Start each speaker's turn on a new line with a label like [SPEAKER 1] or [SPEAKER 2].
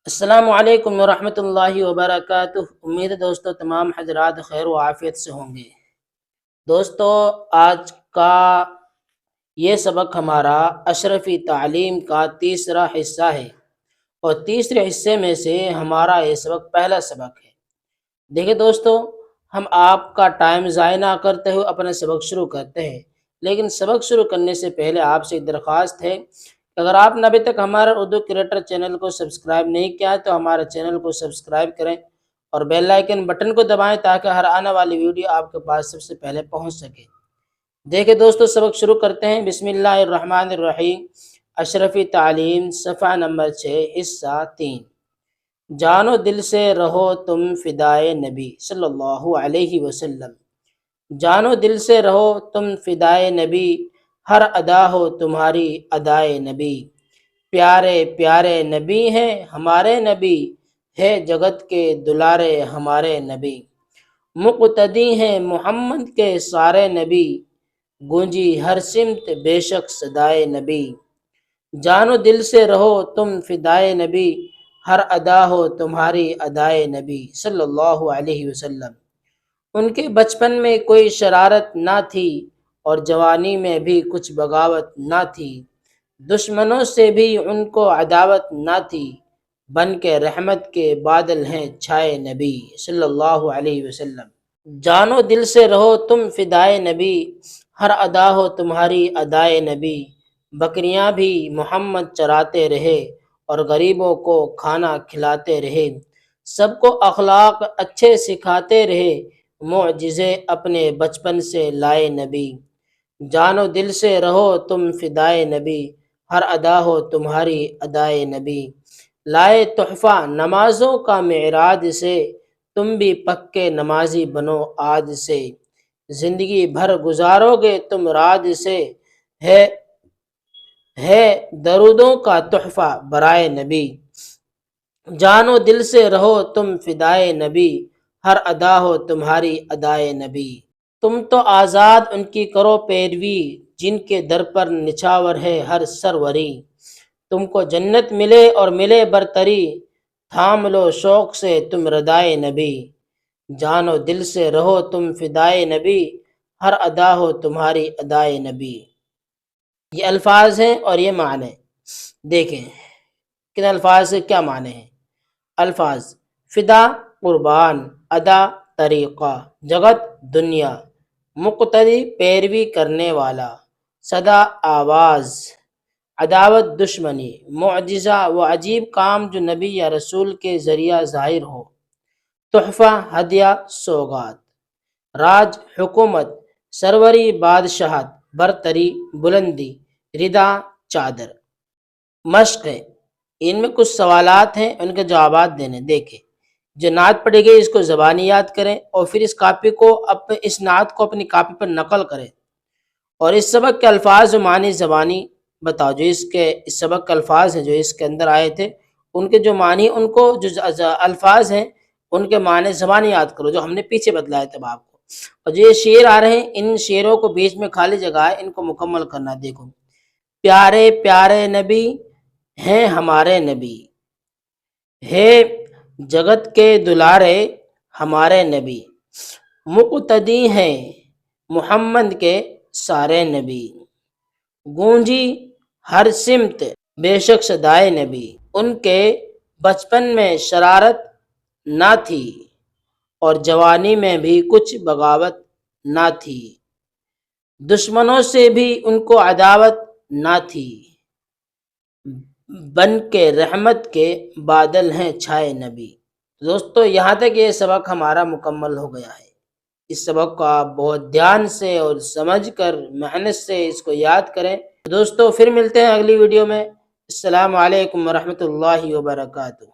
[SPEAKER 1] السلام علیکم ورحمۃ اللہ وبرکاتہ۔ امید ہے دوستو تمام حضرات خیر و عافیت سے ہوں گے۔ دوستو آج کا یہ سبق ہمارا اشرفی تعلیم کا تیسرا حصہ ہے، اور تیسرے حصے میں سے ہمارا یہ سبق پہلا سبق ہے۔ دیکھیں دوستو، ہم آپ کا ٹائم ضائع نہ کرتے ہوئے اپنا سبق شروع کرتے ہیں، لیکن سبق شروع کرنے سے پہلے آپ سے ایک درخواست ہے کہ اگر آپ نے ابھی تک ہمارا اردو کریٹر چینل کو سبسکرائب نہیں کیا ہے تو ہمارے چینل کو سبسکرائب کریں اور بیل آئیکن بٹن کو دبائیں تاکہ ہر آنے والی ویڈیو آپ کے پاس سب سے پہلے پہنچ سکے۔ دیکھیں دوستو، سبق شروع کرتے ہیں۔ بسم اللہ الرحمن الرحیم۔ اشرفی تعلیم صفحہ نمبر 6، حصہ 3۔ جانو دل سے رہو تم فدائے نبی صلی اللہ علیہ وسلم۔ جانو دل سے رہو تم فدائے نبی، ہر ادا ہو تمہاری ادائے نبی۔ پیارے پیارے نبی ہیں ہمارے نبی، ہے جگت کے دلارے ہمارے نبی۔ مقتدی ہیں محمد کے سارے نبی، گونجی ہر سمت بے شک صدائے نبی۔ جانو دل سے رہو تم فدائے نبی، ہر ادا ہو تمہاری ادائے نبی صلی اللہ علیہ وسلم۔ ان کے بچپن میں کوئی شرارت نہ تھی، اور جوانی میں بھی کچھ بغاوت نہ تھی۔ دشمنوں سے بھی ان کو عداوت نہ تھی، بن کے رحمت کے بادل ہیں چھائے نبی صلی اللہ علیہ وسلم۔ جانو دل سے رہو تم فدائے نبی، ہر ادا ہو تمہاری ادائے نبی۔ بکریاں بھی محمد چراتے رہے، اور غریبوں کو کھانا کھلاتے رہے۔ سب کو اخلاق اچھے سکھاتے رہے، معجزے اپنے بچپن سے لائے نبی۔ جانو دل سے رہو تم فدائے نبی، ہر ادا ہو تمہاری ادائے نبی۔ لائے تحفہ نمازوں کا معراج سے، تم بھی پکے نمازی بنو آج سے۔ زندگی بھر گزارو گے تم راج سے، ہے درودوں کا تحفہ برائے نبی۔ جانو دل سے رہو تم فدائے نبی، ہر ادا ہو تمہاری ادائے نبی۔ تم تو آزاد ان کی کرو پیروی، جن کے در پر نچھاور ہے ہر سروری۔ تم کو جنت ملے اور ملے برتری، تھام لو شوق سے تم ردائے نبی۔ جانو دل سے رہو تم فدائے نبی، ہر ادا ہو تمہاری ادائے نبی۔ یہ الفاظ ہیں اور یہ معنی دیکھیں کن الفاظ سے کیا معنی ہیں۔ الفاظ: فدا قربان، ادا طریقہ، جگت دنیا، مقتدی پیروی کرنے والا، صدا آواز، عداوت دشمنی، معجزہ و عجیب کام جو نبی یا رسول کے ذریعہ ظاہر ہو، تحفہ ہدیہ سوغات، راج حکومت، سروری بادشاہت، برتری بلندی، ردا چادر۔ مشق ہے، ان میں کچھ سوالات ہیں، ان کے جوابات دینے۔ دیکھیں، جو نعت پڑھی گئی اس کو زبانی یاد کریں، اور پھر اس نعت کو اپنی کاپی پر نقل کریں، اور اس سبق کے الفاظ و معنی زبانی بتاؤ۔ جو اس سبق کے الفاظ ہیں جو اس کے اندر آئے تھے، ان کے جو معنی، ان کو جو الفاظ ہیں ان کے معنی زبانی یاد کرو، جو ہم نے پیچھے بتلائے تھے آپ کو۔ اور جو یہ شعر آ رہے ہیں، ان شعروں کو بیچ میں خالی جگہ ہے، ان کو مکمل کرنا۔ دیکھو، پیارے پیارے نبی ہیں ہمارے نبی، ہے جگت کے دلارے ہمارے نبی۔ مقتدی ہیں محمد کے سارے نبی، گونجی ہر سمت بے شک صدائے نبی۔ ان کے بچپن میں شرارت نہ تھی، اور جوانی میں بھی کچھ بغاوت نہ تھی۔ دشمنوں سے بھی ان کو عداوت نہ تھی، بن کے رحمت کے بادل ہیں چھائے نبی۔ دوستو یہاں تک یہ سبق ہمارا مکمل ہو گیا ہے۔ اس سبق کو آپ بہت دھیان سے اور سمجھ کر محنت سے اس کو یاد کریں۔ دوستو پھر ملتے ہیں اگلی ویڈیو میں۔ السلام علیکم ورحمۃ اللہ وبرکاتہ۔